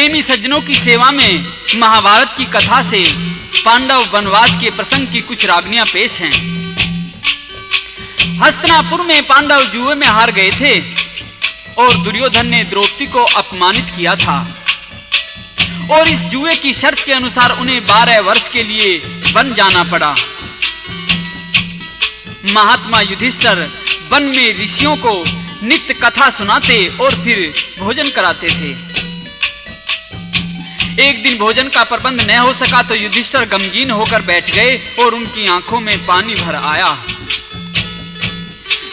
प्रेमी सज्जनों की सेवा में महाभारत की कथा से पांडव वनवास के प्रसंग की कुछ रागनियां पेश हैं। हस्तिनापुर में पांडव जुए में हार गए थे और दुर्योधन ने द्रौपदी को अपमानित किया था और इस जुए की शर्त के अनुसार उन्हें 12 वर्ष के लिए वन जाना पड़ा। महात्मा युधिष्ठिर वन में ऋषियों को नित्य कथा सुनाते और फिर भोजन कराते थे। एक दिन भोजन का प्रबंध न हो सका तो युधिष्ठिर गमगीन होकर बैठ गए और उनकी आंखों में पानी भर आया।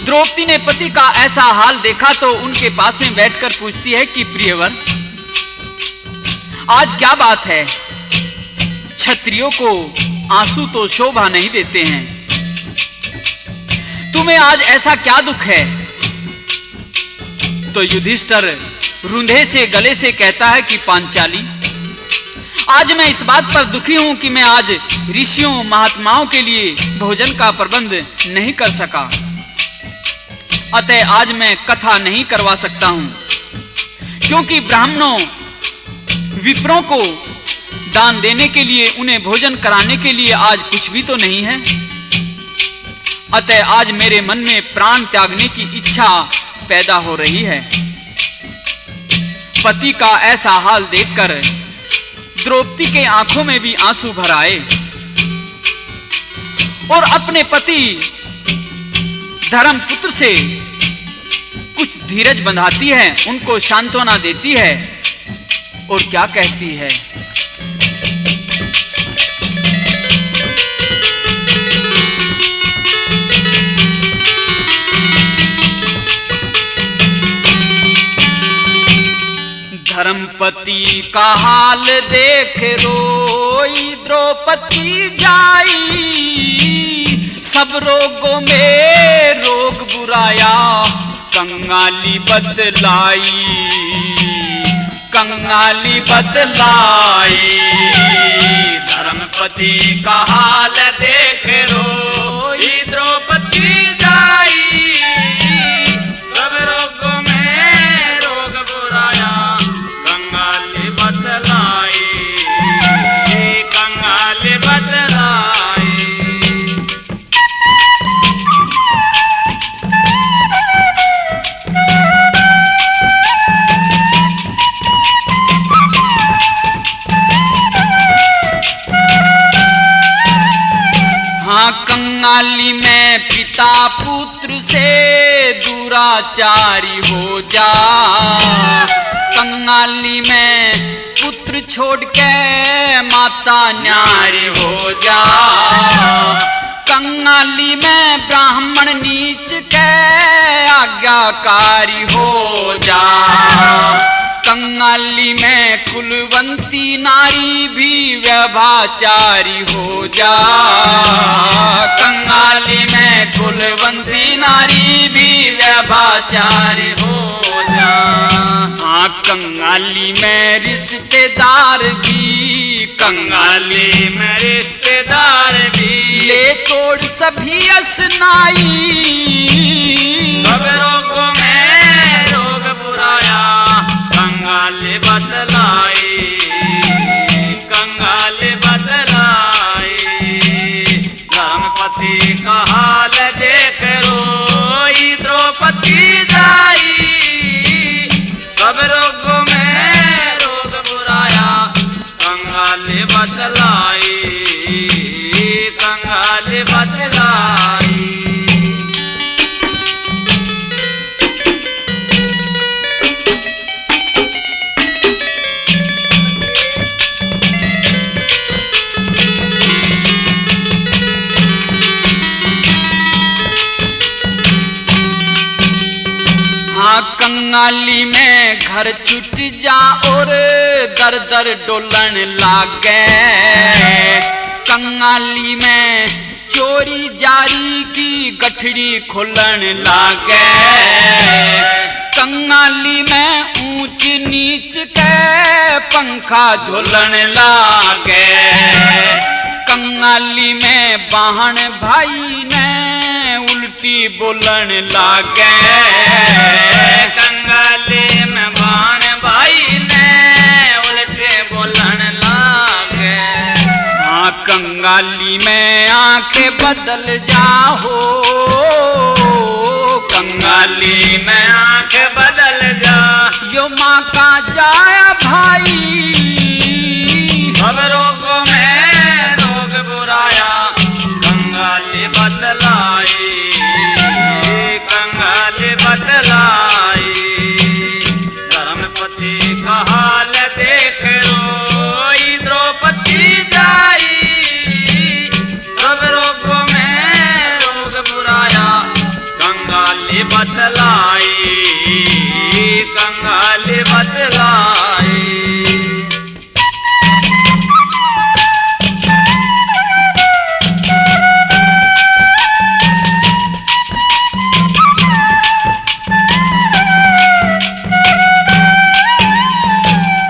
द्रौपदी ने पति का ऐसा हाल देखा तो उनके पास में बैठकर पूछती है कि प्रियवर, आज क्या बात है? क्षत्रियों को आंसू तो शोभा नहीं देते हैं, तुम्हें आज ऐसा क्या दुख है? तो युधिष्ठिर रुंधे से गले से कहता है कि पांचाली, आज मैं इस बात पर दुखी हूं कि मैं आज ऋषियों महात्माओं के लिए भोजन का प्रबंध नहीं कर सका, अतः आज मैं कथा नहीं करवा सकता हूं, क्योंकि ब्राह्मणों विप्रों को दान देने के लिए, उन्हें भोजन कराने के लिए आज कुछ भी तो नहीं है। अतः आज मेरे मन में प्राण त्यागने की इच्छा पैदा हो रही है। पति का ऐसा हाल देखकर द्रौपदी के आंखों में भी आंसू भर आए और अपने पति धर्मपुत्र से कुछ धीरज बंधाती है, उनको सांत्वना देती है और क्या कहती है? धर्मपति का हाल देख रोई द्रौपदी जाई, सब रोगों में रोग बुराया कंगाली बतलाई, कंगाली बतलाई। धर्मपति का हाल देख रोई द्रौपदी जाई, सब रोगों में रोग बुराया कंगाली बतलाई, कंगाली बतलाई। हाँ, कंगाली में पिता पुत्र से दुराचारी हो जा, कंगाली में पुत्र छोड़ के माता न्यारी हो जा, कंगाली में ब्राह्मण नीच के आज्ञाकारी हो जा, कंगाली में कुलवंती नारी भी व्यभिचारी हो जा, कंगाली में कुलवंती नारी भी व्यभिचारी हो जा। हाँ, कंगाली में रिश्तेदार भी, कंगाली में रिश्तेदार भी ले तोड़ सभी असनाई, सब रोगों में रोग बुराया कंगाली बतलाई, कंगाली बतलाई। धर्मपति का हाल देख रोई द्रौपदी जाई, सब रोगों में रोग बुराया कंगाली बतलाई, कंगाली बतलाई। कंगाली में घर छूट जा और दर दर डोलन लागे, कंगाली में चोरी जारी की गठड़ी खोलन लागे, कंगाली में ऊंच नीच के पंखा झोलन लागे, कंगाली में बाहन भाई ने उल्टी बोलन लागे, कंगाली में बाहन भाई ने बदल जाओ, कंगाली में आंख बदल जा। यो माँ का जाया भाई, सब रोगों में रोग बुराया, कंगाली बदलाई, कंगाली बदलाई। धर्मपति का हाल देख रोई द्रौपदी जाई, सब रोगों में रोग बुराया, कंगाली बदलाई, कंगाली बदलाई।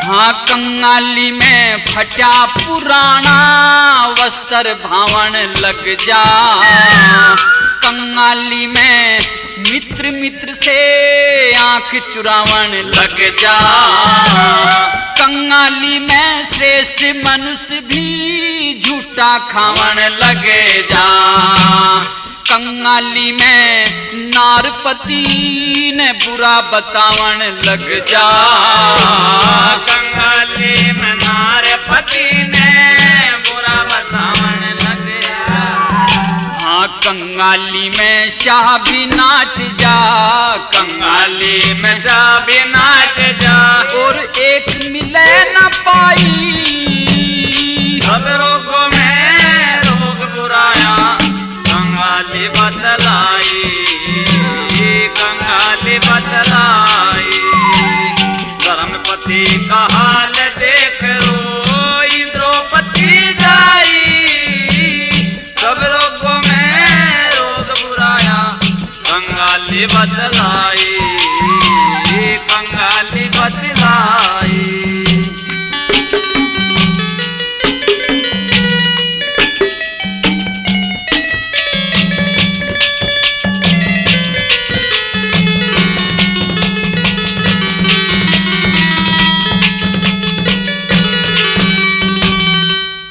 हाँ कंगाली में फटा पुराना वस्त्र भावण लग जा, कंगाली में मित्र मित्र से आंख चुरावन लग जा, कंगाली में श्रेष्ठ मनुष्य भी झूठा खावन लग जा, कंगाली में नारपति ने बुरा बतावन लग जा, कंगाली में नारपति ने बुरा बतावन लग जा। हाँ कंगाली में शाह भी नाट जा, कंगाली में शाह भी नाट जा, और एक मिले न पाई, सब रोगों में रोग बुराया, कंगाली बदलाई, कंगाली बदलाई। धर्मपति का हाल देख रोई द्रौपदी जाई, सब रोगों में रोग बुराया, कंगाली बदलाई, कंगाली बदलाई।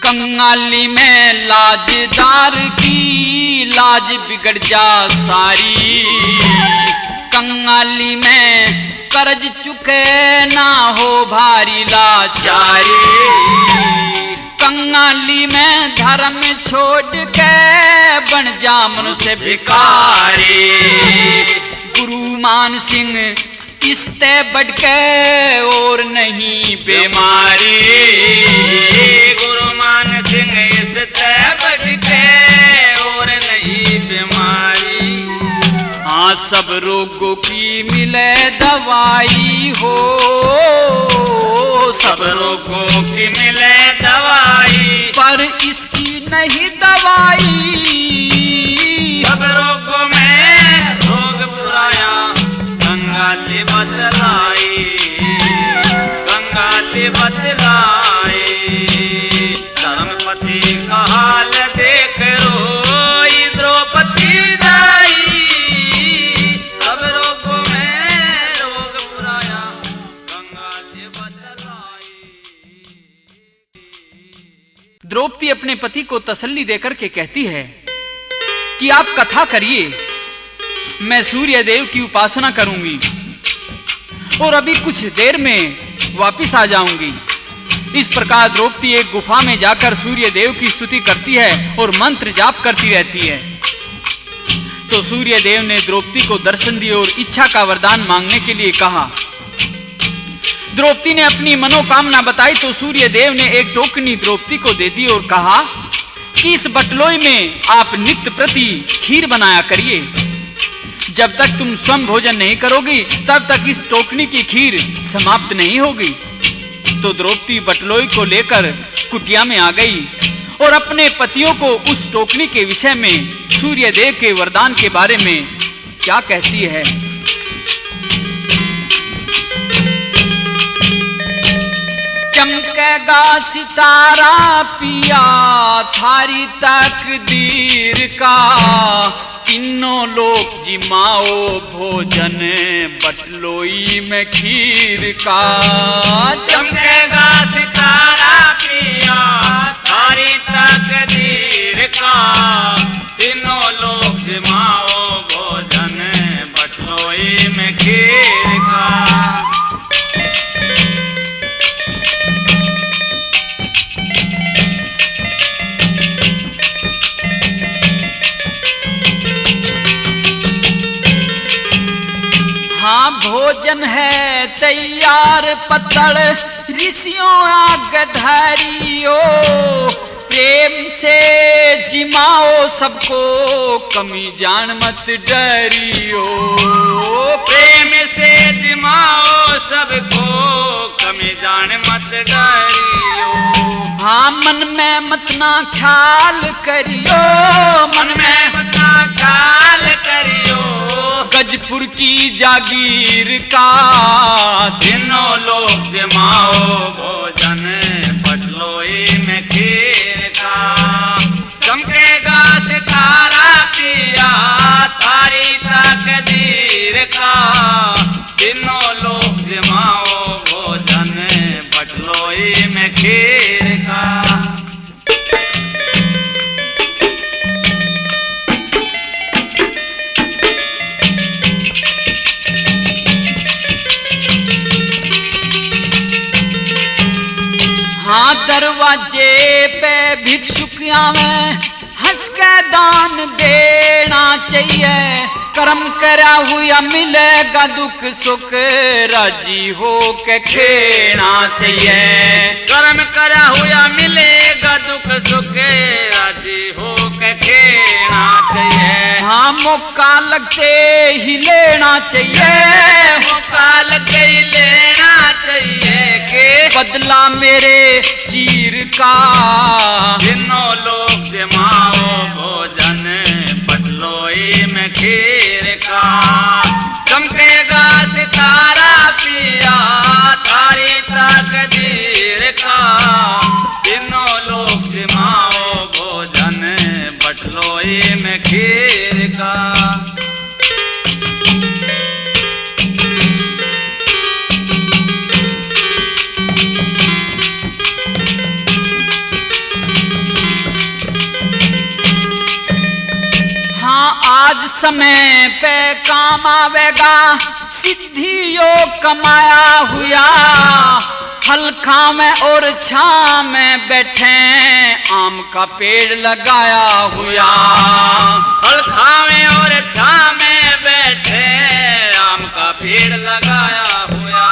कंगाली में लाजदार की लाज बिगड़ जा सारी, कंगाली में कर्ज चुके ना हो भारी लाचारी, कंगाली में धर्म छोड़ के बन जा मनुष्य भिखारी, गुरु मान सिंह इसते बढ़ के और नहीं बीमारी, गुरु मान सिंह इसते बढ़ के और नहीं बीमारी। हाँ सब रोगों की मिले दवाई हो, सब रोगों की मिले दवाई, पर इसकी नहीं दवाई, सब रोगों में रोग बुराया, कंगाली बदलाई, कंगाली बदलाई। धर्मपति का हाल देख रोई द्रौपदी जाई, सब रोगों में रोग बुराया, कंगाली बदलाई। द्रौपदी अपने पति को तसल्ली देकर के कहती है कि आप कथा करिए, मैं सूर्य देव की उपासना करूंगी और अभी कुछ देर में वापस आ जाऊंगी। इस प्रकार द्रौपदी एक गुफा में जाकर सूर्य देव की स्तुति करती है और मंत्र जाप करती रहती है। तो सूर्य देव ने द्रौपदी को दर्शन दिए और इच्छा का वरदान मांगने के लिए कहा। द्रौपदी ने अपनी मनोकामना बताई तो सूर्य देव ने एक टोकनी द्रौपदी को दे दी और कहा कि इस बटलोई में आप नित्य प्रति खीर बनाया करिए, जब तक तुम स्वयं भोजन नहीं करोगी तब तक इस टोकनी की खीर समाप्त नहीं होगी। तो द्रौपदी बटलोई को लेकर कुटिया में आ गई और अपने पतियों को उस टोकनी के विषय में सूर्य देव के वरदान के बारे में क्या कहती है। चमकेगा सितारा पिया थारी तकदीर का, तीनों लोग जिमाओ भोजन बटलोई में खीर का। चमकेगा सितारा पिया थारी तकदीर का, भोजन है तैयार पतड़ ऋषियों आग धारियो, प्रेम से जिमाओ सबको कमी जान मत डरियो। प्रेम से जिमाओ सबको कमी जान मत डरियो। हाँ मन में मत ना ख्याल करियो, मन में मत ना ख्याल करियो। गजपुर की जागीर का तीनों लोग जमाओ भोजन पटलोई में खीर का। चमकेगा सितारा पिया थारी तकदीर का। तीनों लोग जमाओ भोजन पटलोई में खीर का। हाँ दरवाजे पे भिक्षुक आवे हंस के दान देना चाहिए। कर्म करा हुआ मिलेगा दुख सुख राजी हो के खेना चाहिए। कर्म करा हुआ मिलेगा दुख सुख राजी हो के खेना चाहिए। हाँ मौका लगते ही लेना चाहिए, मौका लगते ही लेना चाहिए के बदला मेरे चीर का। तीनों लोग जमाओ भोजन पटलोई में खीर का। चमकेगा सितारा पिया थारी तकदीर का। तीनों लोग जमाओ भोजन पटलोई में खीर का। आज समय पे काम आवेगा सिद्धि योग कमाया हुआ। फल खावे और छां में बैठे आम का पेड़ लगाया हुआ। फल खावे और छां में बैठे आम का पेड़ लगाया हुआ।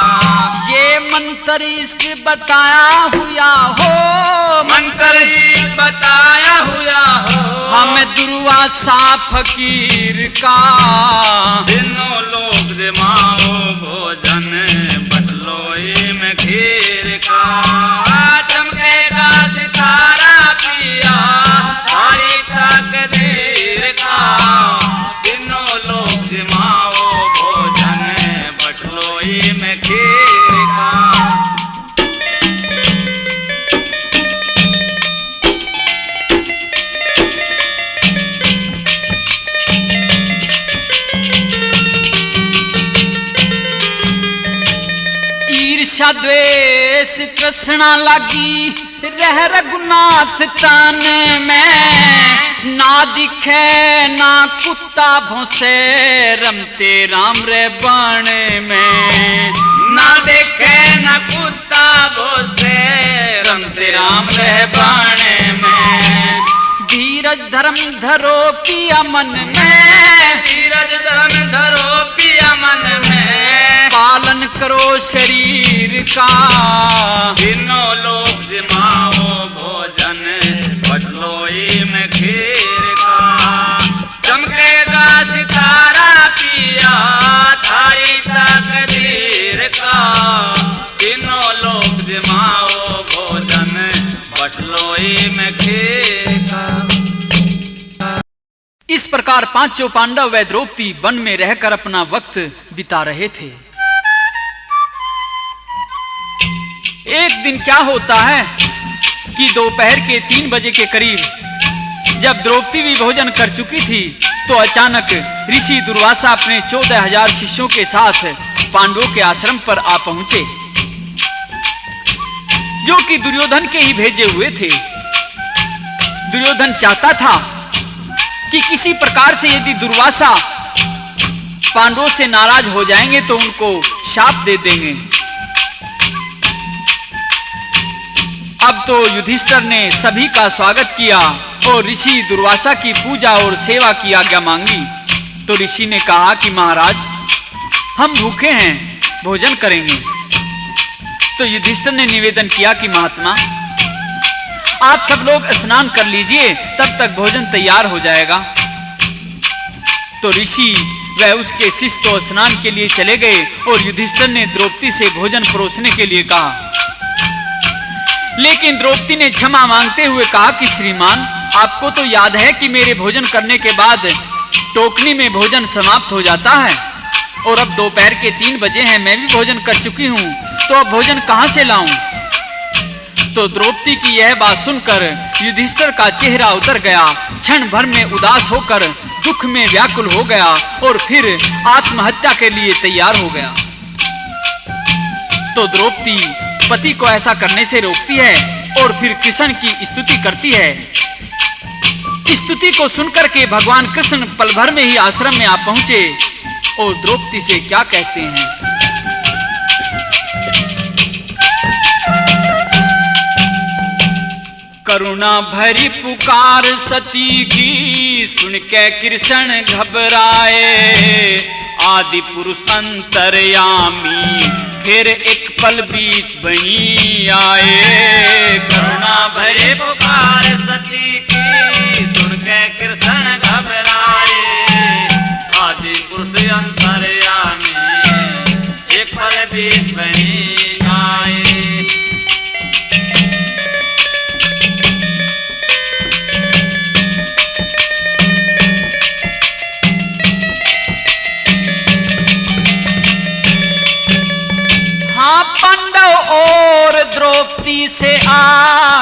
ये मंत्र इष्ट बताया हुआ हो, मंत्र इष्ट बताया हुआ हो। हमें दुर्वासा फकीर का। तीनों लोग जमाओ भोजन पटलोई में खीर का। चमकेगा सितारा पिया थारी तकदीर का। तीनों लोग जमाओ भोजन पटलोई में खीर का। ईर्ष्या द्वेष तृष्णा लगी रह रघुनाथ तन में। ना दिखे ना कुत्ता भौंसे रमते राम रे बन में। ना देखे न कुत्ता भोसे रमते राम रे बाणे में। धीरज धर्म धरो पिया मन में, धीरज धर्म धरो पिया मन में। पालन करो शरीर का। तीनों लोग जमाओ भोजन पटलोई में खीर का। चमकेगा सितारा पिया थारी तकदीर का। तीनों लोग जमाओ भोजन पटलोई में खीर का। इस प्रकार पांचों पांडव व द्रौपदी वन में रहकर अपना वक्त बिता रहे थे। एक दिन क्या होता है कि दोपहर के 3 बजे के करीब जब द्रौपदी भी भोजन कर चुकी थी तो अचानक ऋषि दुर्वासा अपने 14,000 शिष्यों के साथ पांडवों के आश्रम पर आ पहुंचे, जो कि दुर्योधन के ही भेजे हुए थे। दुर्योधन चाहता था कि किसी प्रकार से यदि दुर्वासा पांडवों से नाराज हो जाएंगे तो उनको शाप दे देंगे। अब तो युधिष्ठिर ने सभी का स्वागत किया और ऋषि दुर्वासा की पूजा और सेवा की आज्ञा मांगी। तो ऋषि ने कहा कि महाराज, हम भूखे हैं, भोजन करेंगे। तो युधिष्ठिर ने निवेदन किया कि महात्मा, आप सब लोग स्नान कर लीजिए, तब तक भोजन तैयार हो जाएगा। तो ऋषि वह उसके शिष्य तो स्नान के लिए चले गए और युधिष्ठिर ने द्रौपदी से भोजन परोसने के लिए कहा। लेकिन द्रौपदी ने क्षमा मांगते हुए कहा कि श्रीमान, आपको तो याद है कि मेरे भोजन करने के बाद टोकनी में भोजन समाप्त हो जाता है और अब दोपहर के 3 बजे हैं, मैं भी भोजन कर चुकी हूं, तो अब भोजन कहां से लाऊं? तो द्रौपदी की यह बात सुनकर युधिष्ठिर का चेहरा उतर गया, क्षण भर में उदास होकर दुख में व्याकुल हो गया और फिर आत्महत्या के लिए तैयार हो गया। तो द्रौपदी पति को ऐसा करने से रोकती है और फिर कृष्ण की स्तुति करती है। स्तुति को सुनकर के भगवान कृष्ण पल भर में ही आश्रम में आ पहुंचे और द्रौपदी से क्या कहते हैं। करुणा भरी पुकार सती की, सुन के कृष्ण घबराए। आदि पुरुष अंतर्यामी, फिर एक पल बीच बनी आए। करुणा भरे पुकार सती की, सुन के कृष्ण घबराए। आदि पुरुष अंतर्यामी, एक पल बीच बनी आए। पांडव और द्रौपदी से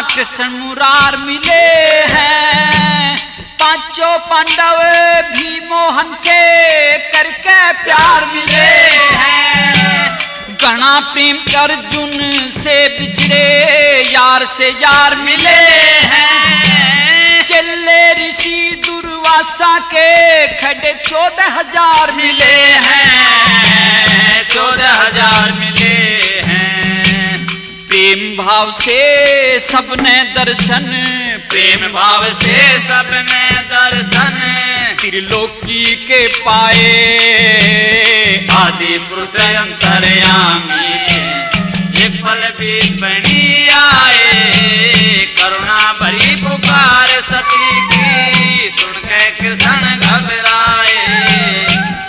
कृष्ण मुरार मिले हैं। पांचों पांडव भी मोहन से करके प्यार मिले हैं। घना प्रेम अर्जुन से बिछड़े यार से यार मिले हैं। चले ऋषि दुर्वासा के खड़े 14,000 मिले हैं। 14,000 मिले हैं। प्रेम भाव से सबने दर्शन, प्रेम भाव से सबने दर्शन, त्रिलोकी के पाए। आदि पुरुष अंतर्यामी, एक पल बीच बनी आए। करुणा भरी पुकार सती की, सुन के कृष्ण घबराए।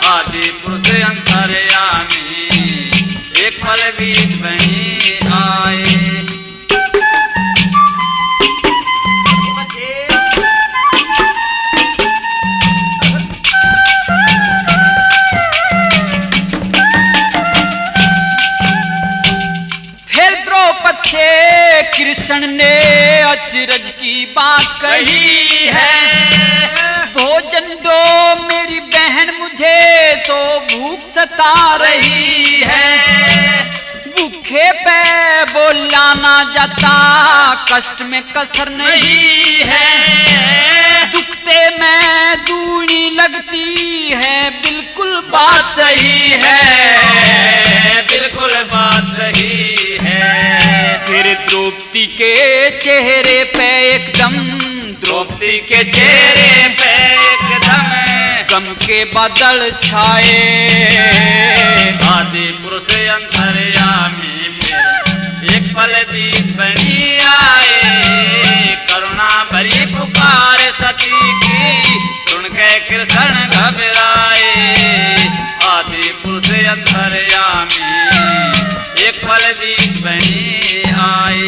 आदि पुरुष अंतर्यामी, एक पल बीच बनी आए। कृष्ण ने अचरज की बात कही है। भोजन दो मेरी बहन, मुझे तो भूख सता रही है। भूखे पे बोला ना जाता, कष्ट में कसर नहीं है। दुखते में दूनी लगती है, बिल्कुल बात सही है। बिल्कुल बात सही है। फिर द्रौपदी के चेहरे पे एकदम, द्रौपदी के चेहरे पे एकदम गम के बादल छाए। आदि पुरुष अंतर्यामी, एक पल बीच बनी आए। करुणा भरी पुकार सती की, सुन के कृष्ण घबराए। आदि पुरुष अंतर्यामी, एक पल बीच बनी आए।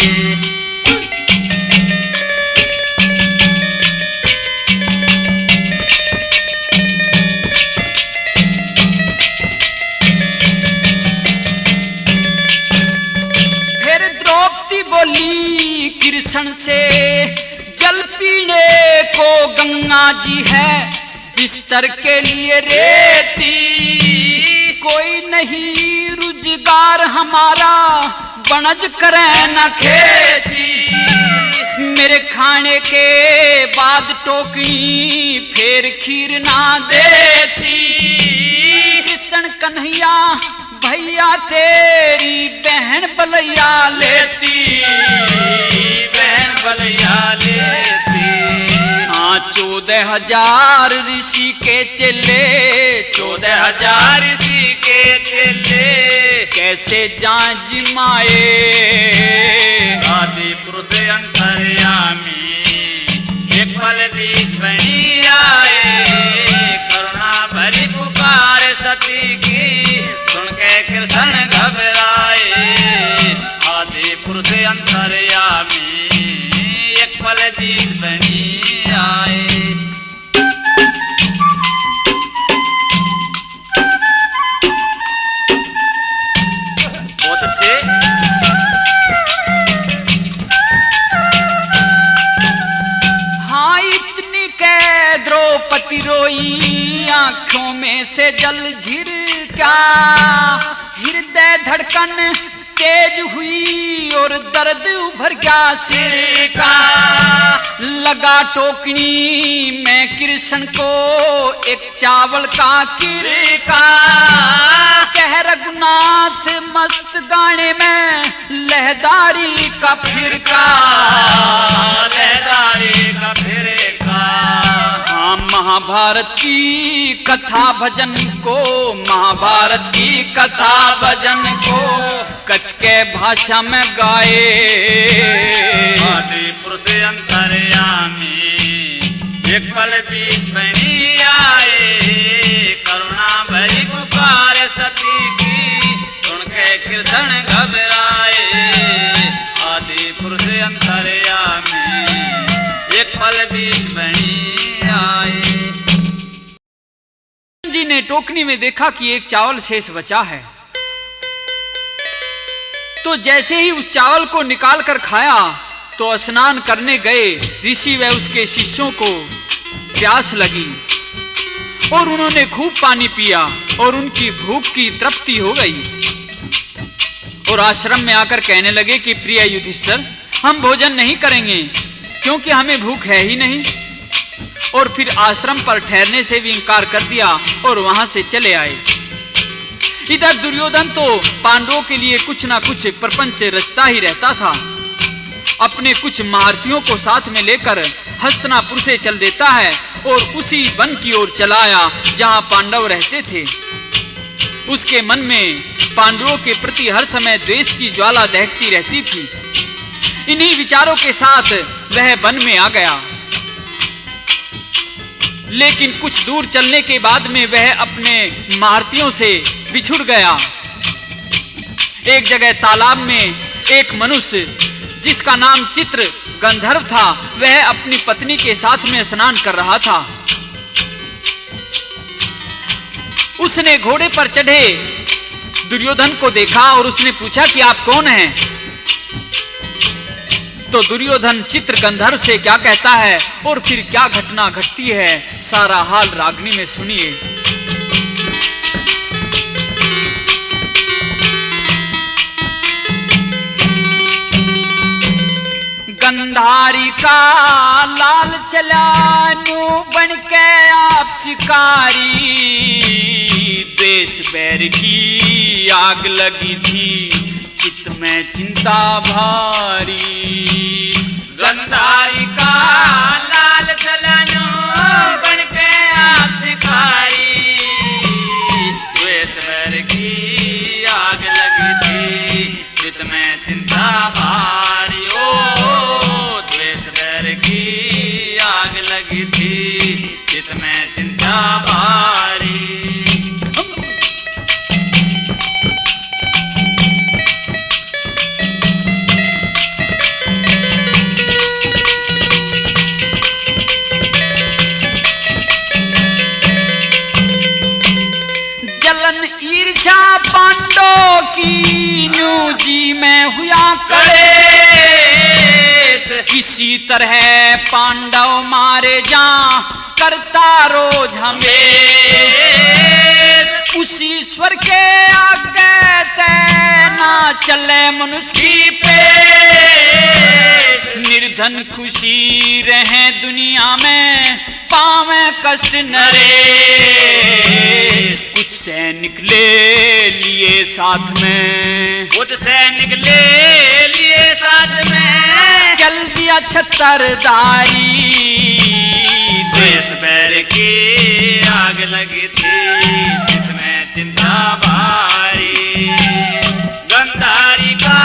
फिर द्रौपदी बोली कृष्ण से, जल पीने को गंगा जी है, बिस्तर के लिए रेती। कोई नहीं रुजगार हमारा, बनज करे न खेती। मेरे खाने के बाद टोकरी फिर खीर ना देती। कृष्ण कन्हैया भैया तेरी बहन बलैया लेती। बहन बलैया लेती। 14,000 ऋषि के चले, 14,000 ऋषि के चेले कैसे जाजिमाए। आदि पुरुष अंतर्यामी एक पल बीच बनी आए, करुणा भरी पुकार सती की सुन के कृष्ण घबराए। आदि पुरुष अंतर्यामी एक पल बीच बनी आए। बहुत अच्छे। हाँ इतनी कै द्रौपदी रोई, आंखों में से जल झिरका, हृदय धड़कन तेज हुई और दर्द उभर गया सिर का। लगा टोकनी में कृष्ण को एक चावल का किरका, कह रघुनाथ मस्त गाने में लहदारी का फिरका। लहदारी का फिरका। हाँ महाभारत की कथा भजन को, महाभारत की कथा भजन को कथ के भाषा में गाए। आदि पुरुष अंतर्यामी एक पल बीच बनी आए, करुणा भरी पुकार सती की सुन के कृष्ण घबराए। आदि पुरुष अंतर्यामी एक पल बीच बनी आए। जी ने टोकनी में देखा कि एक चावल शेष बचा है, तो जैसे ही उस चावल को निकाल कर खाया तो स्नान करने गए ऋषि व उसके शिष्यों को प्यास लगी और उन्होंने खूब पानी पिया और उनकी भूख की तृप्ति हो गई और आश्रम में आकर कहने लगे कि प्रिय युधिष्ठिर, हम भोजन नहीं करेंगे क्योंकि हमें भूख है ही नहीं। और फिर आश्रम पर ठहरने से भी इंकार कर दिया और वहां से चले आए। इधर दुर्योधन तो पांडवों के लिए कुछ ना कुछ प्रपंच रचता ही रहता था। अपने कुछ महारथियों को साथ में लेकर हस्तिनापुर से चल देता है और उसी वन की ओर चला आया जहां पांडव रहते थे। उसके मन में पांडवों के प्रति हर समय द्वेष की ज्वाला दहकती रहती थी। इन्हीं विचारों के साथ वह वन में आ गया, लेकिन कुछ दूर चलने के बाद में वह अपने महारथियों से बिछुड़ गया। एक जगह तालाब में एक मनुष्य जिसका नाम चित्र गंधर्व था, वह अपनी पत्नी के साथ में स्नान कर रहा था। उसने घोड़े पर चढ़े दुर्योधन को देखा और उसने पूछा कि आप कौन हैं? तो दुर्योधन चित्र गंधर्व से क्या कहता है और फिर क्या घटना घटती है, सारा हाल रागनी में सुनिए। गंधारी का लाल चलानू बन के आप शिकारी, द्वेष बैर की आग लगी थी चित्त में चिंता भारी। गंधारी का लाल चलानो बन के आप शिकारी, द्वेष बैर की आग लगी थी चित्त में चिंता भारी। ओ द्वेष बैर की आग लगी थी चित्त में चिंता भारी। ईर्षा पांडवों की न्यू जी में हुआ करे, किसी तरह पांडव मारे जा करता रोज हमें। उसी स्वर के आगे तैना चले मनुष्य की पेश, निर्धन खुशी रहे दुनिया में पावे कष्ट नरेश। कुछ सैनिक ले लिए साथ में, कुछ सैनिक ले लिए साथ में, चल दिया छतरदारी। द्वेष बैर की आग लगी थी चित्त में चिंता भारी। गंधारी का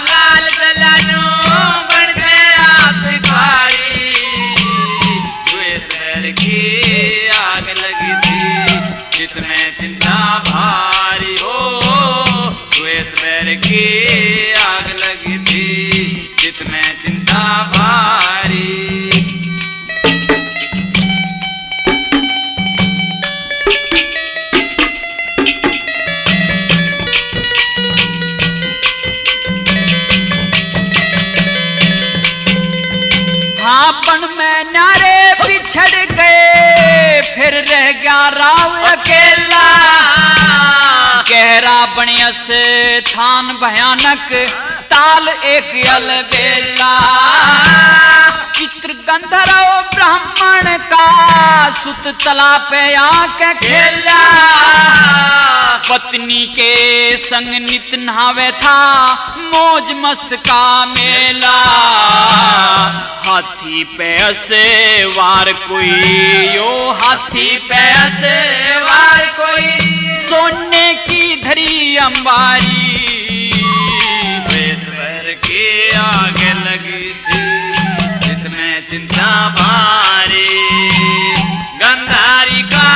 लाल चलानो बढ़ते आप सिपाही, द्वेष बैर की आग लगी थी चित में चिंता भारी हो। द्वेष बैर की आग लगी थी चित में चिंता भारी। बन में नारे बिछड़ गए, फिर रह गया राव अकेला। गहरा बनियस थान भयानक, ताल एक अलबेला। चित्र गंधर्व ब्राह्मण का सुत तला पे आके खेला। पत्नी के संग नित नहावे था, मौज मस्त का मेला। हाथी पे असे वार कोई, यो हाथी पे असे वार कोई। सोने की धरी अंबारी, द्वेष बैर की आग लगी थी चित में चिंता भारी। गंधारी का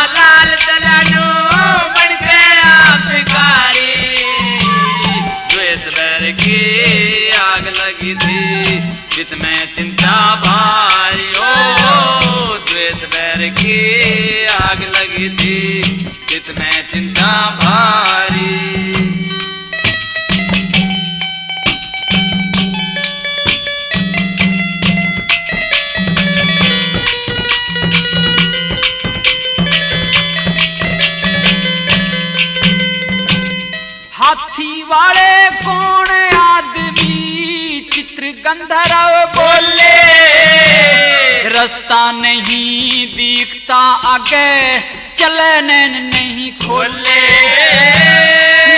लाल चलानो बढ़ गया शिकारी, द्वेष बैर की आग लगी थी चित में चिंता भारी। ओ द्वेष बैर की आग लगी थी चित में चिंता भारी। हाथी वाले कौन आदमी, चित्र गंधर्व बोले। रास्ता नहीं दिखता आगे, चले नैन नहीं खोले।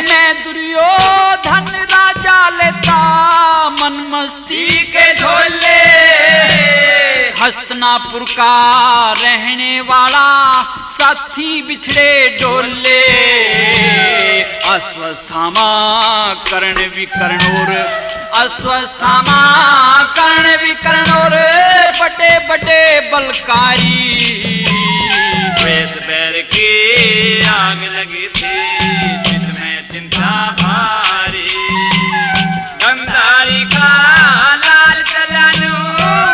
मैं दुर्योधन राजा लेता, मन मस्ती के झोले। हस्तिनापुर का रहने वाला, साथी बिछड़े डोले। अस्वस्थामा कर्ण विकर्णोर, अस्वस्थामा कर्ण विकर्णोर। बड़े बड़े बलकारी, द्वेष बैर की आग लगी थी चित में चिंता भारी। गंधारी का लाल चलानो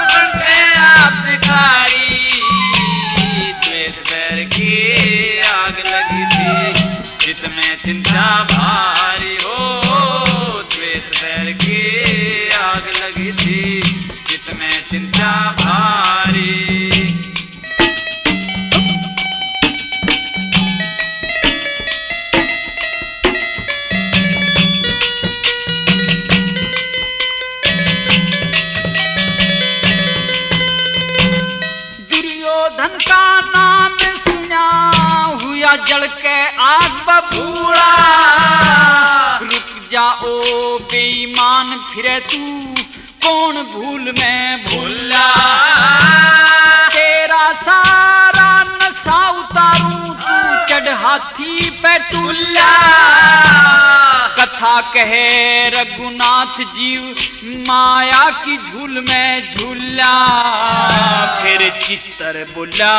बढ़ते आप शिकारी, द्वेष बैर की आग लगी थी चित में चिंता भारी। हो द्वेष बैर की आग लगी थी चित में चिंता भारी। दुर्योधन का नाम सुना, हुआ जल के आग बबूला। रुक जाओ बेईमान फिरे तू, कौन भूल में भूला। तेरा सारा नशा उतारूं, तू चढ़ हाथी पे टूला। कथा कहे रघुनाथ जीव, माया की झूल में झूला। फिर चित्तर बोला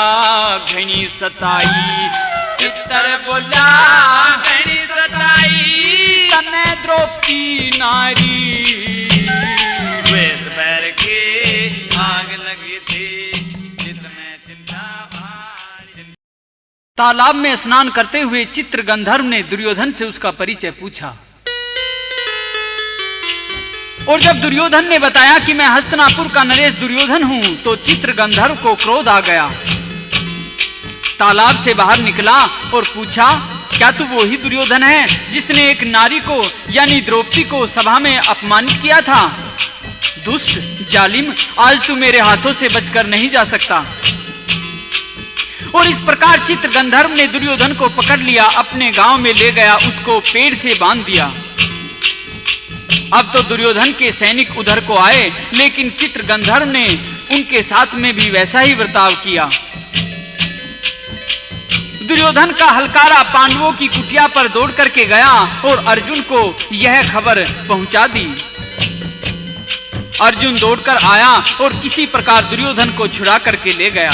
घनी सताई, चित्तर बोला घनी सताई। तने द्रौपदी नारी, द्वेष बैर की आग लगी थी चित में चिंता भारी। तालाब में स्नान करते हुए चित्र गंधर्व ने दुर्योधन से उसका परिचय पूछा। और जब दुर्योधन ने बताया कि मैं हस्तिनापुर का नरेश दुर्योधन हूं, तो चित्र गंधर्व को क्रोध आ गया। तालाब से बाहर निकला और पूछा, क्या तू वही दुर्योधन है जिसने एक नारी को यानी द्रौपदी को सभा में अपमानित किया था? दुष्ट जालिम, आज तू मेरे हाथों से बचकर नहीं जा सकता। और इस प्रकार चित्र गंधर्व ने दुर्योधन को पकड़ लिया, अपने गांव में ले गया, उसको पेड़ से बांध दिया। अब तो दुर्योधन के सैनिक उधर को आए, लेकिन चित्र गंधर्व ने उनके साथ में भी वैसा ही बर्ताव किया। दुर्योधन का हलकारा पांडवों की कुटिया पर दौड़ करके गया और अर्जुन को यह खबर पहुंचा दी। अर्जुन दौड़कर आया और किसी प्रकार दुर्योधन को छुड़ा करके ले गया।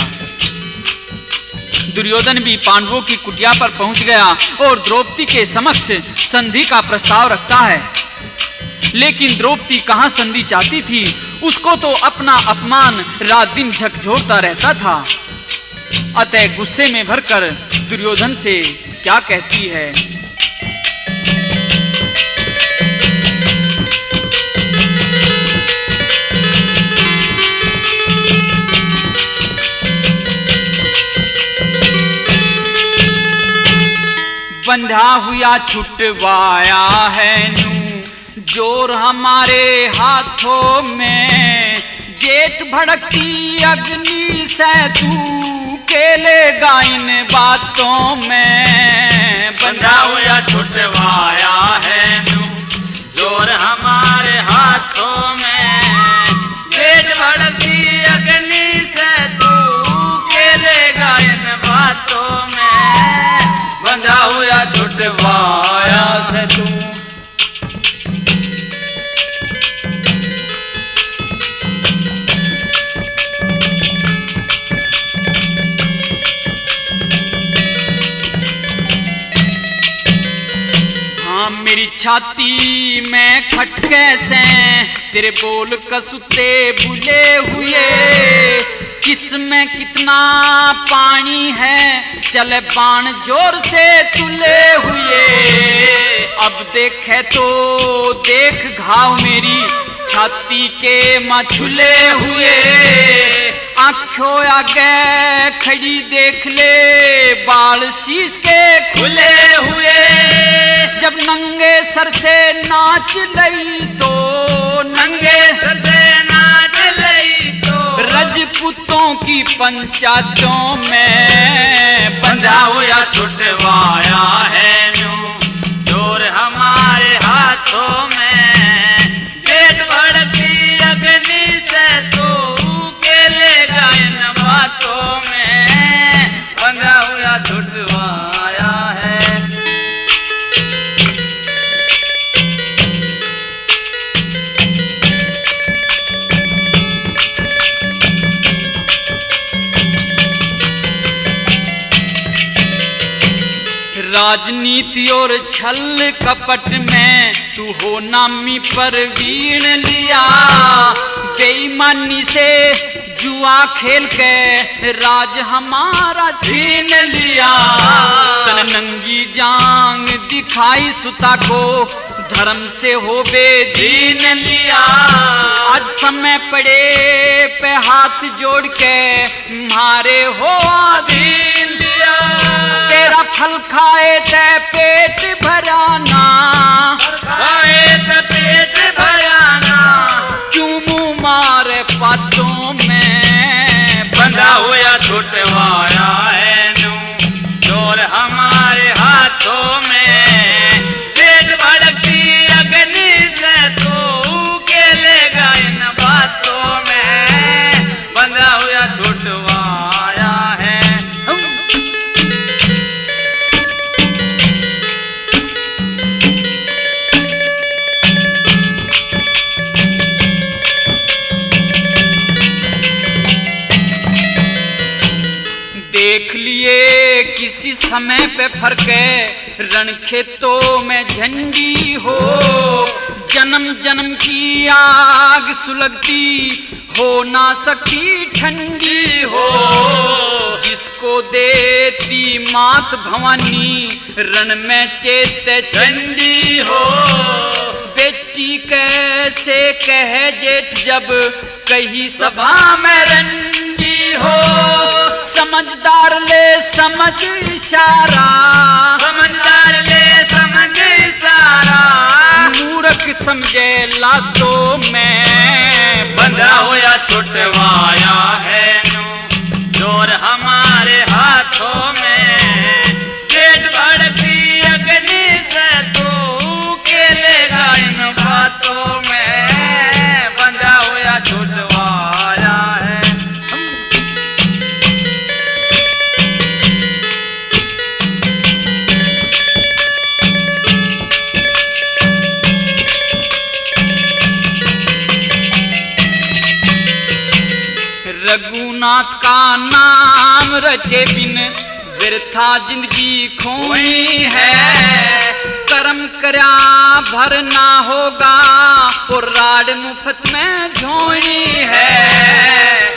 दुर्योधन भी पांडवों की कुटिया पर पहुंच गया और द्रौपदी के समक्ष संधि का प्रस्ताव रखता है। लेकिन द्रौपदी कहां संधि चाहती थी, उसको तो अपना अपमान रात दिन झकझोरता रहता था। अतः गुस्से में भरकर दुर्योधन से क्या कहती है, बंधा हुआ छुटवाया है नू जोर हमारे हाथों में, जेठ भड़कती अग्नि से तू केलेगा इन बातों में। बंधा हुआ छुटवाया है नू जोर हमारे हाथों में, जेठ भड़कती अग्नि से तू केलेगा इन बातों में। बंधा हुआ छुटवाया से तू। हाँ मेरी छाती में खटके से तेरे बोल कसुते बुले हुए, किसमें कितना पानी है चले बाण जोर से तुले हुए। अब देखे तो देख घाव मेरी छाती के मछुले हुए, आंखों आगे खड़ी देख ले बाल शीश के खुले हुए। जब नंगे सर से नाच लई तो नंगे सर से नाच लई तो रजपूतों की पंचायतों में। बंधा हुआ छुटवाया है नू जोर हमारे हाथों में, जेठ भड़कती अग्नि से तू केलेगा इन बातों में। बंधा हुआ छुटवाया है। राजनीति और छल कपट में तू हो नामी परवीन लिया, बेईमानी से जुआ खेल के राज हमारा छीन लिया। तन नंगी जांग दिखाई सुता को धर्म से हो बेदीन लिया। आज समय पड़े पे हाथ जोड़ के मारे हो आधीन लिया। तेरा फल खाए ते पेट भराना, खाए ते पेट भराना, क्यों मुंह मारे बातों में। बंधा हुआ छुटवाया है नू जोर हमारे हाथों में, जेठ भड़कती अग्नि से तू केलेगा इन बातों में। बंधा हुआ छुटवाया है। देख लिए किसी समय पे फरके रण खेतों में झंडी हो, जन्म जन्म की आग सुलगती हो ना सकती ठंडी हो। जिसको देती मात भवानी रण में चेत चंडी हो, बेटी कैसे कहे जेठ जब कही सभा में रंडी हो। समझदार ले समझ इशारा, समझदार ले समझ इशारा, मूर्ख समझे लातों में। बंधा हुआ छुटवाया है नू जोर हमारे हाथों में, जेठ भड़कती अग्नि से तू केलेगा इन बातों में। बंधा हुआ छुटवाया है। रघुनाथ का नाम रटे बिन व्यर्था जिंदगी खोई है। कर्म करया भर ना होगा और राड मुफ्त में झोनी है।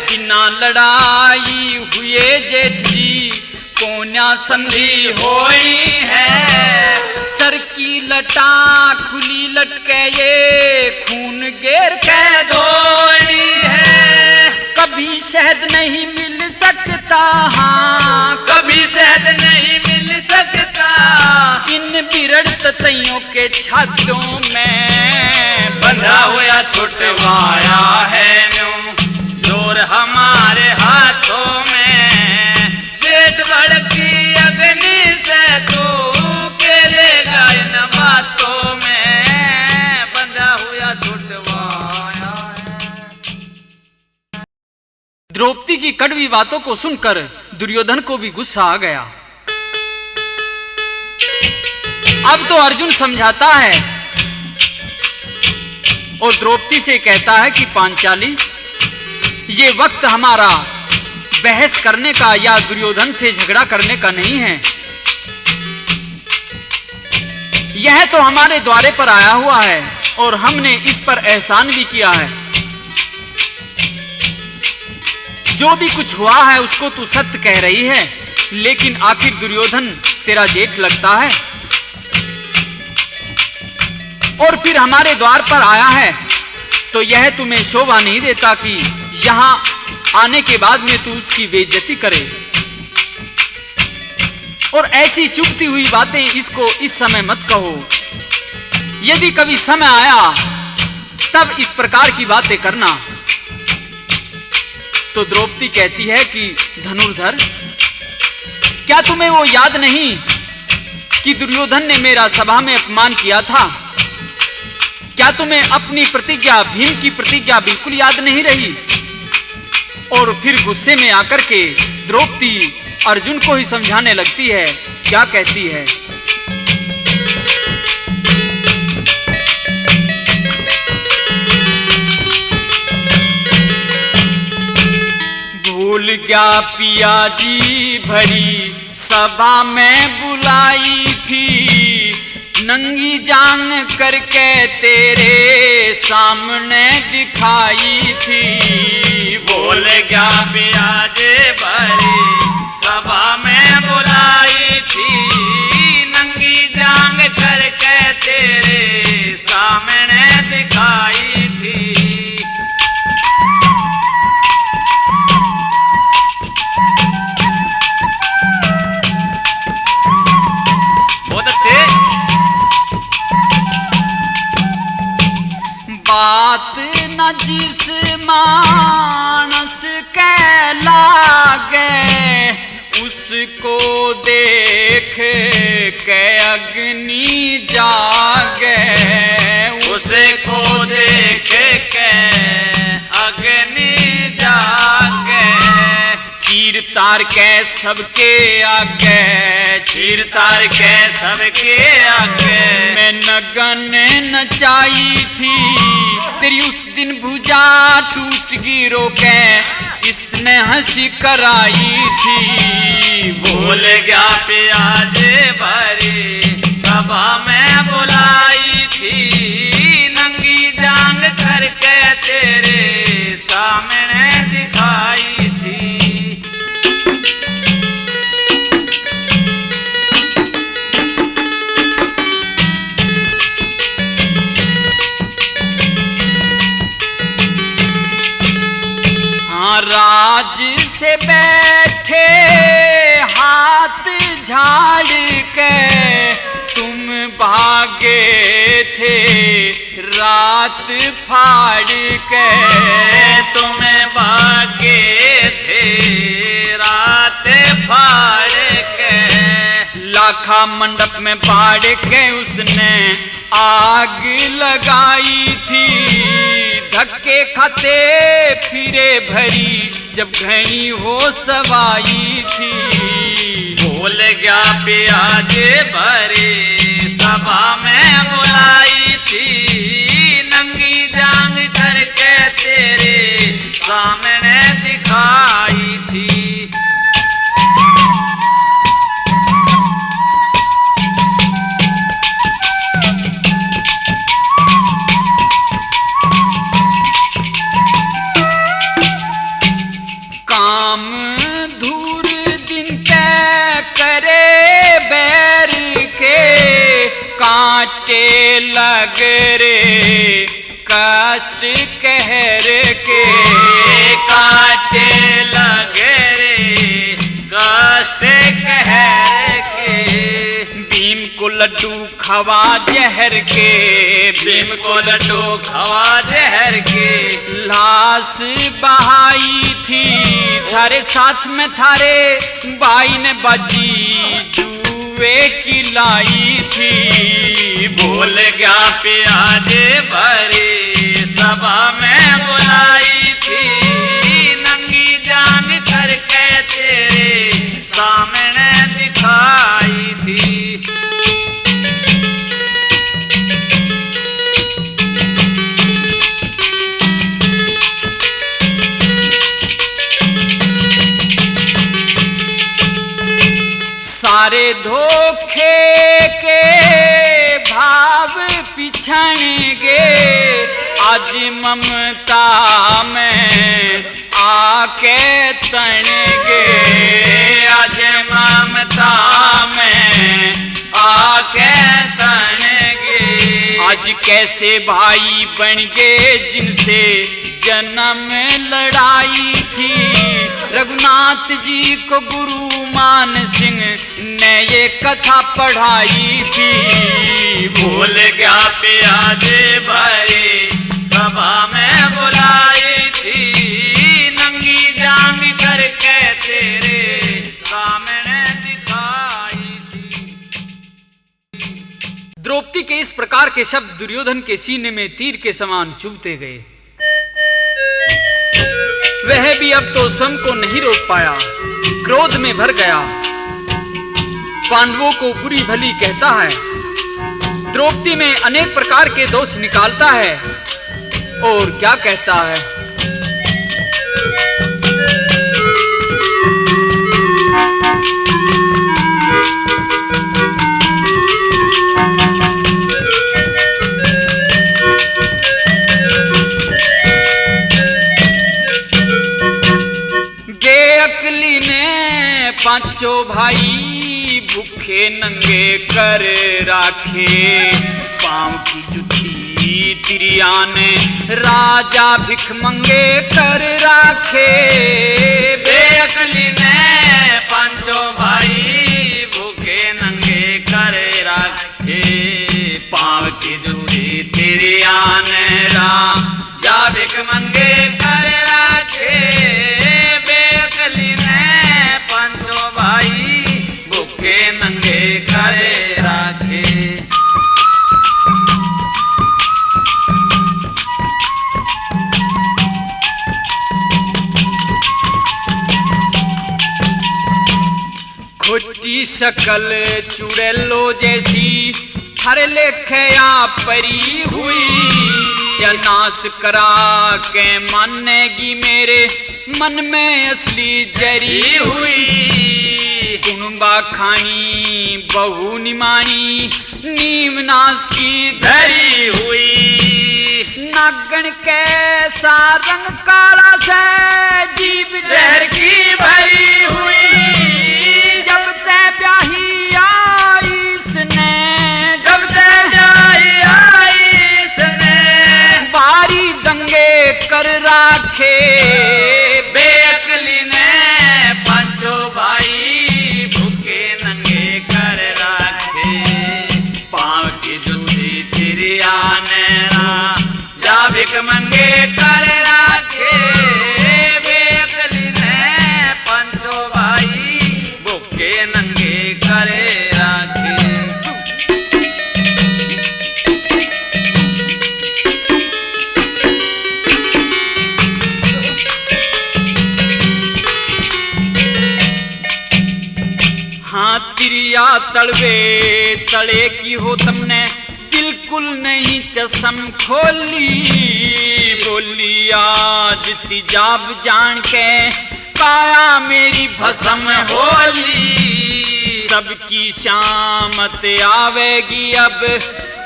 बिना लड़ाई हुए जेठ जी कोन्या संधि होई है। सर की लटा खुली लटके ये खून गेर के धोई है। कभी शहद नहीं मिल सकता, हाँ कभी शहद नहीं मिल सकता इन बिरड़ ततैयों के छातों में। बंधा हुआ छुटवाया है न्यू जोर हमारे हाथों में। जेठ भड़की अग्नि से तू केलेगा इन बातों में। बंधा हुआ छुटवाया है। द्रौपदी की कड़वी बातों को सुनकर दुर्योधन को भी गुस्सा आ गया। अब तो अर्जुन समझाता है और द्रौपदी से कहता है कि पांचाली, ये वक्त हमारा बहस करने का या दुर्योधन से झगड़ा करने का नहीं है। यह तो हमारे द्वारे पर आया हुआ है और हमने इस पर एहसान भी किया है। जो भी कुछ हुआ है उसको तू सत्य कह रही है, लेकिन आखिर दुर्योधन तेरा जेठ लगता है और फिर हमारे द्वार पर आया है, तो यह तुम्हें शोभा नहीं देता कि यहां आने के बाद में तू उसकी बेइज्जती करे। और ऐसी चुभती हुई बातें इसको इस समय मत कहो। यदि कभी समय आया तब इस प्रकार की बातें करना। तो द्रौपदी कहती है कि धनुर्धर, क्या तुम्हें वो याद नहीं कि दुर्योधन ने मेरा सभा में अपमान किया था? क्या तुम्हें अपनी प्रतिज्ञा, भीम की प्रतिज्ञा बिल्कुल याद नहीं रही? और फिर गुस्से में आकर के द्रौपदी अर्जुन को ही समझाने लगती है। क्या कहती है? भूल गया पिया जी भरी सभा में बुलाई थी, नंगी जान करके तेरे सामने दिखाई थी। बोल गया ब्याज भरी सभा में बुलाई थी, नंगी जांग करके तेरे सामने दिखाई थी। बहुत अच्छे। बात न जिस मानस के लागे, उसको देख के अग्नि जागे। उसको देख के अग्नि जागे। चीर तार के सबके आगे, चीर तार के सबके आगे। मैं नगन नचाई थी, तेरी उस दिन भुजा टूट गिरो के इसने हंसी कराई थी। भूल गया प्याज भरी सभा में बुलाई थी, नंगी जांग करके तेरे सामने दिखाई थी। राज से बैठे हाथ झाड़ के तुम भागे थे रात फाड़ के। तुम भागे थे रात फाड़ के। लाखा मंडप में बाढ़ के उसने आग लगाई थी, धक्के खाते फिरे भरी जब घनी हो सवाई थी। भूल गया प्याज भरी सभा में बुलाई थी, नंगी जांग करके तेरे सामने दिखा लगे रे कष्ट कहर के, काटे लगे रे कष्ट कहर के। भीम को लड्डू खवा जहर के, भीम को लड्डू खवा जहर के। लाश बहाई थी थारे साथ में थारे भाई ने बाजी जुए की लाई थी। भूल गया प्याजे भरी सभा में बुलाई थी, नंगी जान करके तेरे सामने दिखाई थी। सारे धोखे के भाव पिछाएंगे, आज ममता में आके तनेंगे, आज ममता में आके तनेंगे। आज कैसे भाई बन गए जिनसे जन्म लड़ाई थी। रघुनाथ जी को गुरु मान सिंह ने ये कथा पढ़ाई थी। भूल गया प्याजे भरे सभा में बुलाई थी, नंगी जांग करके तेरे सामने दिखाई थी। द्रौपदी के इस प्रकार के शब्द दुर्योधन के सीने में तीर के समान चुभते गए। वह भी अब तो स्वयं को नहीं रोक पाया, क्रोध में भर गया। पांडवों को बुरी भली कहता है, द्रौपदी में अनेक प्रकार के दोष निकालता है और क्या कहता है। अकली ने पांचों भाई भूखे नंगे कर राखे, पांव की जुती तिरिया ने राजा भिख मंगे कर राखे। बेअकली ने पांचों भाई भूखे नंगे कर राखे, पांव की जुती तिरिया ने राजा भिख मंगे कर राखे। पांचों भाई भूखे नंगे करे राखे। खोटी शकल चुड़ैलो जैसी हर लेखे या परी हुई, या नाश करा के मानेगी मेरे मन में असली जरी हुई। कुनुबा खानी बहु निमानी नीम नाश की धरी हुई। नागन कैसा रंग काला से जीव जहर की भरी हुई। जब ते ब्याही आई इसने, जब ते ब्याही आई इसने, बारी दंगे कर राखे। बेअकली ने पांचों भाई भूखे नंगे कर राखे, पांव की जुती तिरिया ने राजा भिख मंगे कर राखे। बेअकली ने पांचों भाई भूखे नंगे कर राखे। हाँ तिरिया तड़वे तड़े की हो तुमने बिल्कुल नहीं चश्म खोली। बोली आज तिजाब जान के काया मेरी भस्म होली। सबकी शामत आवेगी अब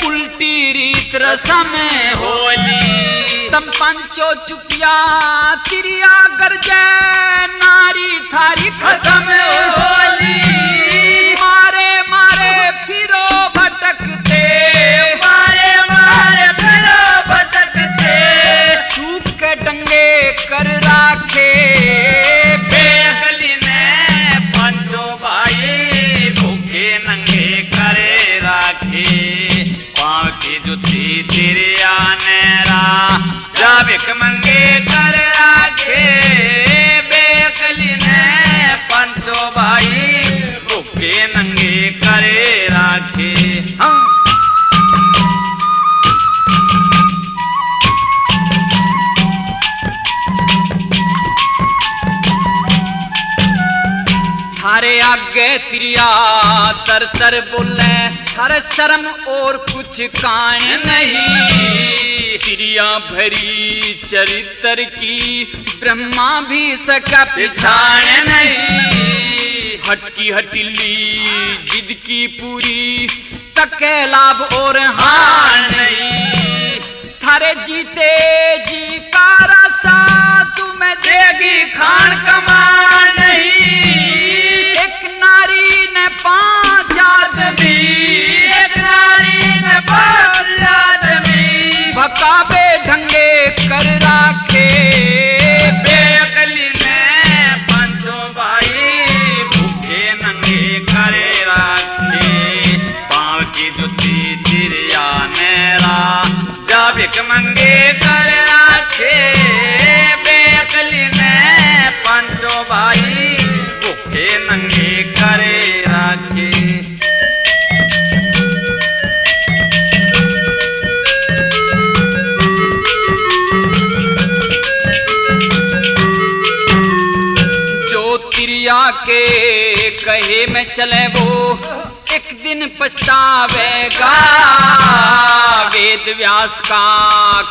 उल्टी रीत रस्म होली। तब पंचो चुपिया तिरिया गरजे नारी थारी खसम होली। मारे मारे फिरो भटकते, मारे भिख मंगे कर राखे बेअकली ने पंचो भाई भूखे नंगे करे राखे। हाँ थारे आगे तिरिया तर तर बोले थारे शर्म और कुछ कान नहीं। तिरिया भरी चरित्र की ब्रह्मा भी सका पिछाण नहीं। हटकी हटिली जिद की पूरी तके लाभ और हान नहीं। थारे जीते जी का रसा तुम्हें देगी खान कमान नहीं। एक नारी ने 5 आदमी एक नारी ने 5 आदमी भकाबे ढंगे कर राखे बेअकली ने पंचो भाई भूखे नंगे करे राखे। पाँव की जुती तिरिया नेरा जा भिख मंगे कर राखे बेअकली ने पंचो भाई भूखे नंगे करे राखे। जो तिरिया के कहे में चले वो एक दिन पछतावेगा। वेद व्यास का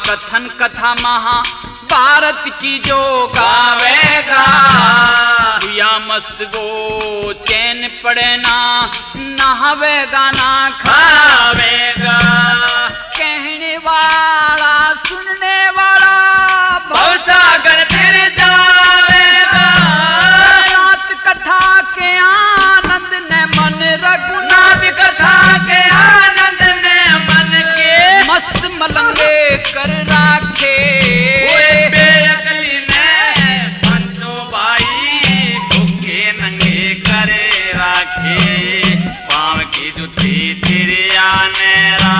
कथन कथा महाभारत की जो गावेगा। या मस्त वो चैन पड़े ना नहावेगा ना खावेगा। कहने वाला सुनने वाला भवसागर तेरे जावेगा। रात कथा के आनंद ने मन रघुनाथ कथा के आनंद ने मन के मस्त मलंगे कर राखे। बेअकली ने पंचो भाई भूखे नंगे करे राखे। पाँव की जुती तिरिया नेरा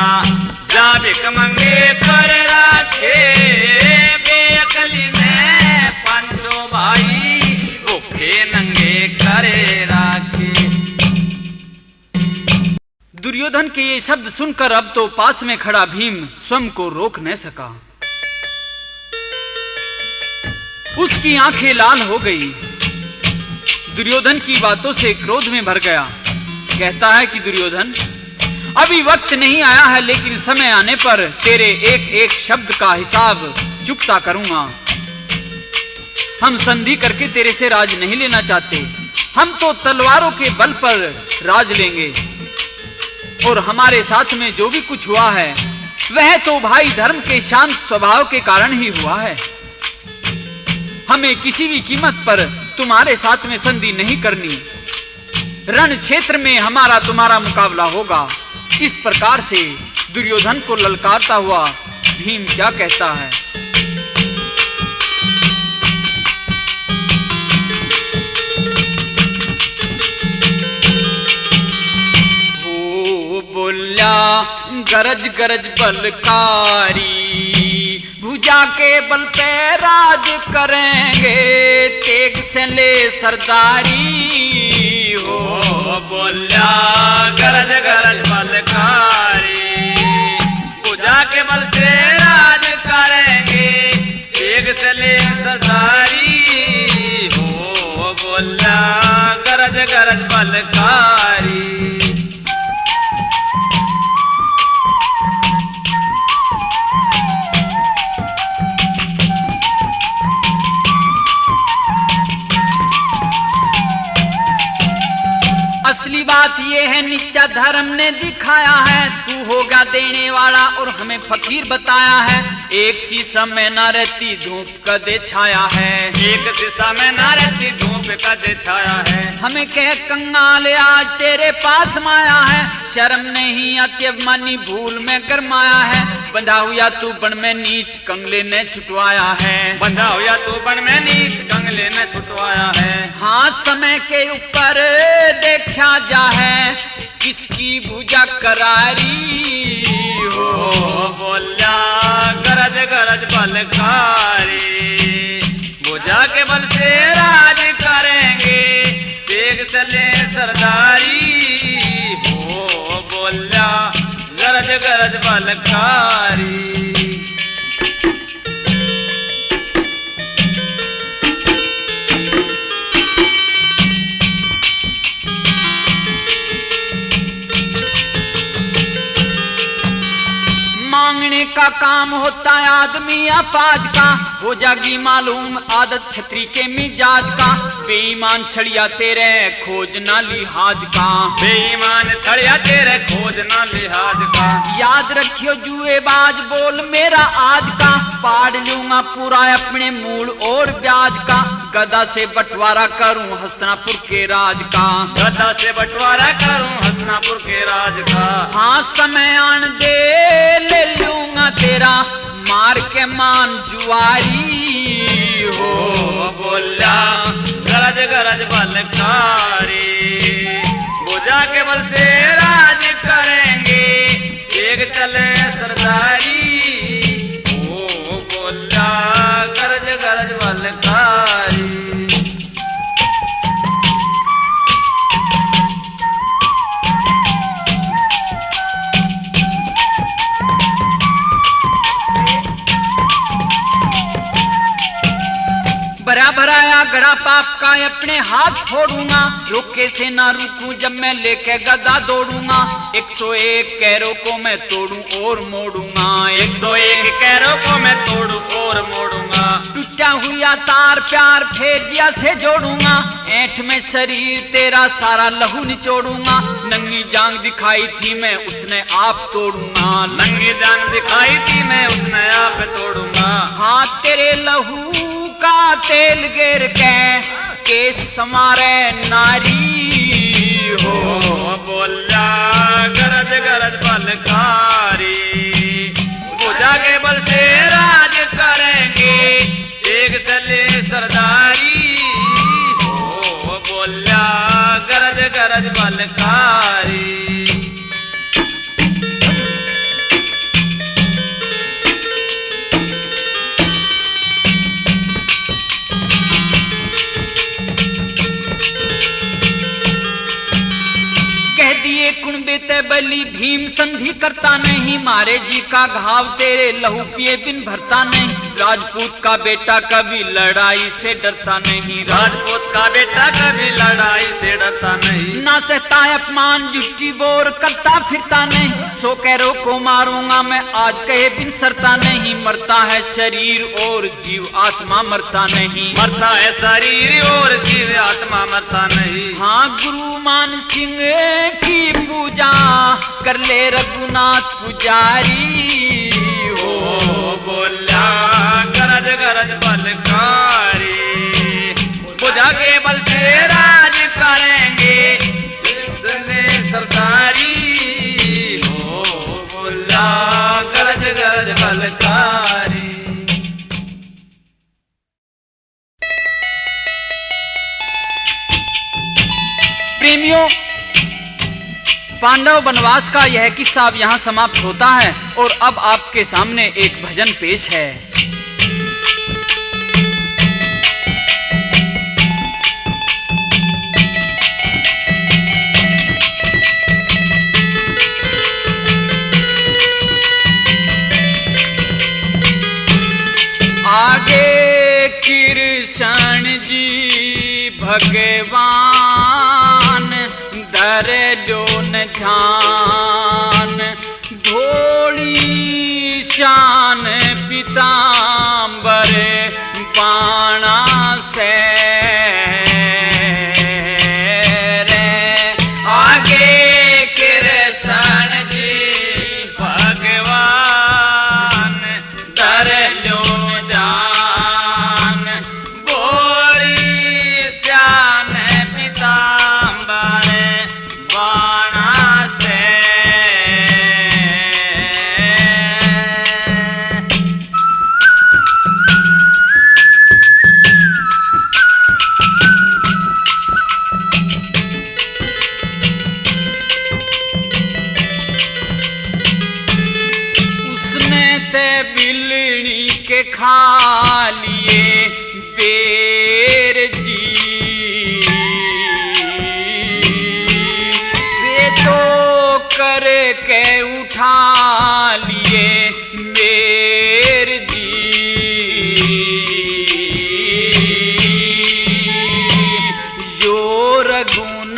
जा भिख मंगे कर राखे बेअकली ने पंचो भाई भूखे नंगे करे राखे। दुर्योधन के ये शब्द सुनकर अब तो पास में खड़ा भीम स्वयं को रोक न सका। उसकी आंखें लाल हो गई। दुर्योधन की बातों से क्रोध में भर गया। कहता है कि दुर्योधन अभी वक्त नहीं आया है, लेकिन समय आने पर तेरे एक एक शब्द का हिसाब चुकता करूंगा। हम संधि करके तेरे से राज नहीं लेना चाहते। हम तो तलवारों के बल पर राज लेंगे और हमारे साथ में जो भी कुछ हुआ है वह तो भाई धर्म के शांत स्वभाव के कारण ही हुआ है। हमें किसी भी कीमत पर तुम्हारे साथ में संधि नहीं करनी। रण क्षेत्र में हमारा तुम्हारा मुकाबला होगा। इस प्रकार से दुर्योधन को ललकारता हुआ भीम क्या कहता है। बोल्या गरज गरज बलकारी भुजा के बल पे राज करेंगे तेग से ले सरदारी हो। बोल्या गरज गरज बलकारी भुजा के बल से राज करेंगे तेग से ले सरदारी हो। बोल्या गरज गरज बलकारी। असली बात यह है नीचा धर्म ने दिखाया है। तू होगा देने वाला और हमें फकीर बताया है। एक शीशा में ना रहती धूप कदे छाया है। एक शीशा में ना रहती धूप कदे छाया है। हमें कह कंगाल आज तेरे पास माया है। शर्म नहीं आती अब मानी भूल में गरमाया है। बंधा हुआ तू बन में नीच कंगले ने छुटवाया है। बंधा हुआ तू बन में नीच कंगले जंगले ने छुटवाया है। हाँ समय के ऊपर देखा जा है किसकी भुजा करारी हो। बोल्या गरज गरज बलकारी, भुजा के बल से राज करेंगे देख चले सरदारी हो। बोल्या गरज गरज बलकारी। मांगने का काम होता है आदमी अपाज का, हो जागी मालूम आदत छतरी के मिजाज का। बेईमान छड़िया तेरे खोज ना लिहाज का, बेईमान छड़िया तेरे खोज ना लिहाज का। याद रखियो जुएबाज बोल मेरा आज का, पाड़ लूंगा पूरा अपने मूल और ब्याज का। गदा से बंटवारा करूं हस्तिनापुर के राज का, गदा से बंटवारा करूं हस्तिनापुर के राज का। हाँ समय आन दे ले लूंगा तेरा मार के मान जुआरी हो। बोल्या गरज गरज बलकारी, भुजा के बल से राज करेंगे एक चले सरदारी हो। बोल्या गरज गरज बलकारी। भरा भराया गड़ा पाप का अपने हाथ फोड़ूंगा, रोके से ना रुकूं जब मैं लेके गदा दौड़ूंगा। 101 कैरों को मैं तोड़ूं और मोड़ूंगा, 101 कैरों को मैं तोड़ूं और मोड़ूंगा। टूटा हुआ तार प्यार फेर दिया से जोड़ूंगा, ऐंठ में शरीर तेरा सारा लहू निचोड़ूंगा। नंगी जांग दिखाई थी मैं उसने आप तोड़ूंगा, नंगी जांग दिखाई थी मैं उसने आप तोड़ूंगा। हाँ तेरे लहू का तेल गिर के समारे नारी हो। बोल्या गरज गरज बलकारी, भुजा के बल से राज करेंगे एक चले सरदारी हो। बोल्या गरज गरज बलकारी। कुणबेते बलि भीम संधि करता नहीं, मारे जी का घाव तेरे लहू पिए बिन भरता नहीं। राजपूत का बेटा कभी लड़ाई से डरता नहीं, राजपूत का बेटा कभी लड़ाई से डरता नहीं। ना सहता अपमान जुट्टी बोर करता फिरता नहीं, 100 कैरों को मारूंगा मैं आज कहे बिन सरता नहीं। मरता है शरीर और जीव आत्मा मरता नहीं, मरता है शरीर और जीव आत्मा मरता नहीं। हाँ गुरु मान सिंह की पूजा कर ले रघुनाथ पुजारी हो। बोल्या गरज गरज बलकारी, भुजा के बल से राज करेंगे सरदारी हो। बोल्या गरज गरज बलकारी। प्रेमियों, पांडव वनवास का यह किस्सा अब यहाँ समाप्त होता है और अब आपके सामने एक भजन पेश है। आगे कृष्ण जी भगवान धर लो न ध्यान, धोड़ी शान पीतांबर बाणा से रे। आगे कृष्ण जी भगवान धर लो न ध्यान, बोरी श्यान पीतांबर बाणा से।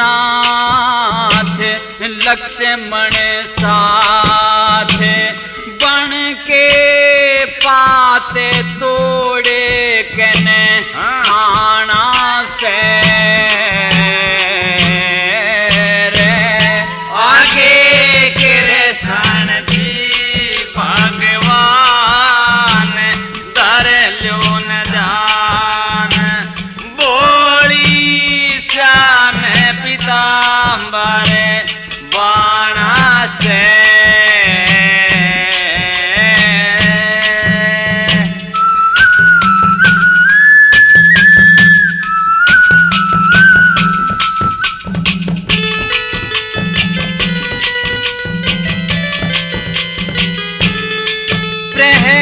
रघुनाथ लक्ष्मण साथ बन के पाते तोड़े कने खाना से रे आगे कृष्ण जी भगवान धर लो न जान बोली श्याम पीताम्बर बाणा से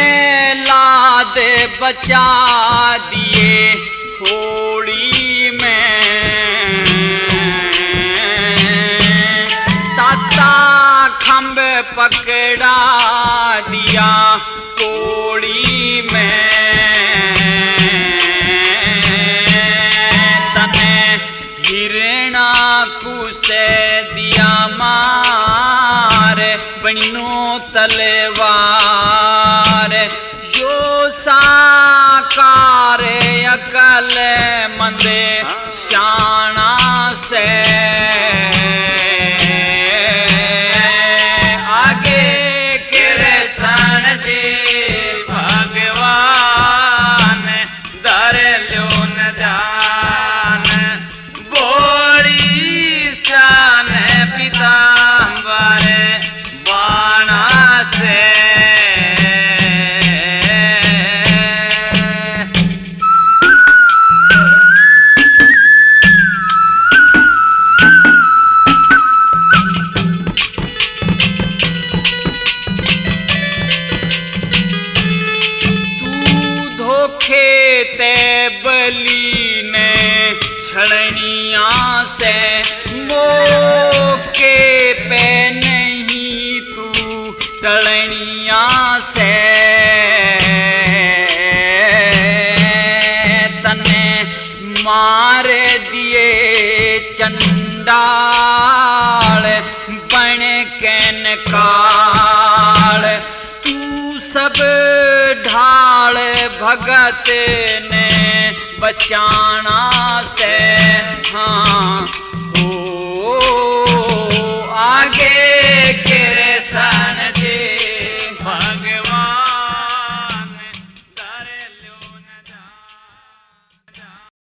प्रहलाद बचा दिए होड़ी में ताता खम्भ पकड़ा दिया कोड़ी में तने हिरणाकुसे दिया मार बनिनो तलवार यो साकार अकल मंदे शाना से आगे कृष्ण जी भगवान धर लो न जान बोली श्याम पीताम्बर बाणा से खेते बली ने छड़निया से मौके पे नहीं तू टड़निया से तने मार दिए चंडाल बन के नकाल तू सब ढाल भगत ने बचाना से हाँ